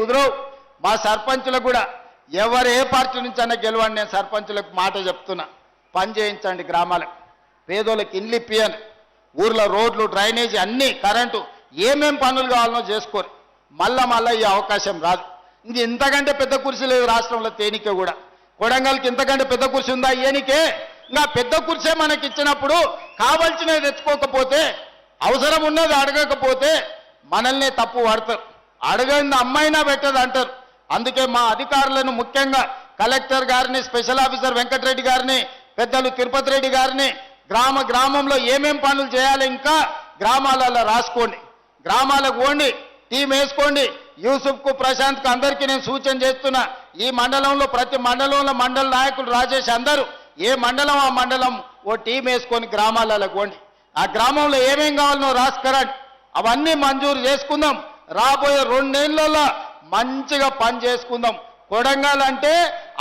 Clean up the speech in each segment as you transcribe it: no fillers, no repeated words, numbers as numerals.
కుదరవు. మా సర్పంచులకు కూడా ఎవరు ఏ పార్టీ నుంచి అన్న గెలవండి, నేను సర్పంచులకు మాట చెప్తున్నా, పని చేయించండి. గ్రామాలకు పేదోళ్ళకి ఇండ్లు ఇప్పియని, ఊర్లో రోడ్లు డ్రైనేజీ అన్నీ కరెంటు ఏమేం పనులు కావాలనో చేసుకోరు. మళ్ళా ఈ అవకాశం రాదు. ఇంక ఇంతకంటే పెద్ద కుర్చీ లేదు రాష్ట్రంలో తేనికే కూడా. కొడంగల్కి ఇంతకంటే పెద్ద కుర్చీ ఉందా ఏనికే? ఇంకా పెద్ద కుర్చీ మనకి ఇచ్చినప్పుడు కావాల్సినవి తెచ్చుకోకపోతే, అవసరం ఉన్నది అడగకపోతే మనల్నే తప్పు పడతారు. అడగని అమ్మాయినా పెట్టదు అంటారు. అందుకే మా అధికారులను ముఖ్యంగా కలెక్టర్ గారిని, స్పెషల్ ఆఫీసర్ వెంకటరెడ్డి గారిని, పెద్దలు తిరుపతి రెడ్డి గారిని గ్రామంలో ఏమేం పనులు చేయాలి ఇంకా గ్రామాలలో రాసుకోండి. గ్రామాలకు పోండి, టీం వేసుకోండి. యూసుఫ్కు, ప్రశాంత్కు అందరికీ నేను సూచన చేస్తున్నా. ఈ మండలంలో ప్రతి మండలంలో మండల నాయకులు రాజేష్ అందరూ ఏ మండలం ఆ మండలం ఓ టీం వేసుకొని గ్రామాలలో పోండి. ఆ గ్రామంలో ఏమేం కావాలనో రాసుకురండి. అవన్నీ మంజూరు చేసుకుందాం. రాబోయే 2 నెలల్లో మంచిగా పని చేసుకుందాం. కొడంగల్ అంటే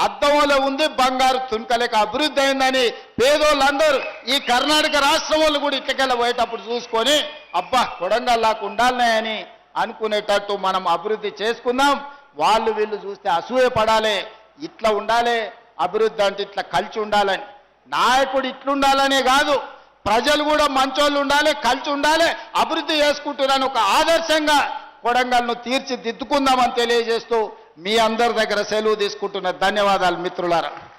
అద్దంలో ఉంది బంగారు తునకలేక అభివృద్ధి అయిందని పేదోళ్ళందరూ ఈ కర్ణాటక రాష్ట్రం వాళ్ళు కూడా ఇక్కడికెళ్ళి పోయేటప్పుడు చూసుకొని అబ్బా కొడంగల్ లాగా ఉండాలనే అనుకునేటట్టు మనం అభివృద్ధి చేసుకుందాం. వాళ్ళు వీళ్ళు చూస్తే అసూయ పడాలి. ఇట్లా ఉండాలి అభివృద్ధి అంటే, ఇట్లా కలిసి ఉండాలని. నాయకుడు ఇట్లుండాలనే కాదు, ప్రజలు కూడా మంచోళ్ళు ఉండాలి, కలిసి ఉండాలి, అభివృద్ధి చేసుకుంటున్నాను ఒక ఆదర్శంగా కొడంగల్ను తీర్చిదిద్దుకుందామని తెలియజేస్తూ మీ అందరి దగ్గర సెలవు తీసుకుంటున్న ధన్యవాదాలు మిత్రులారా.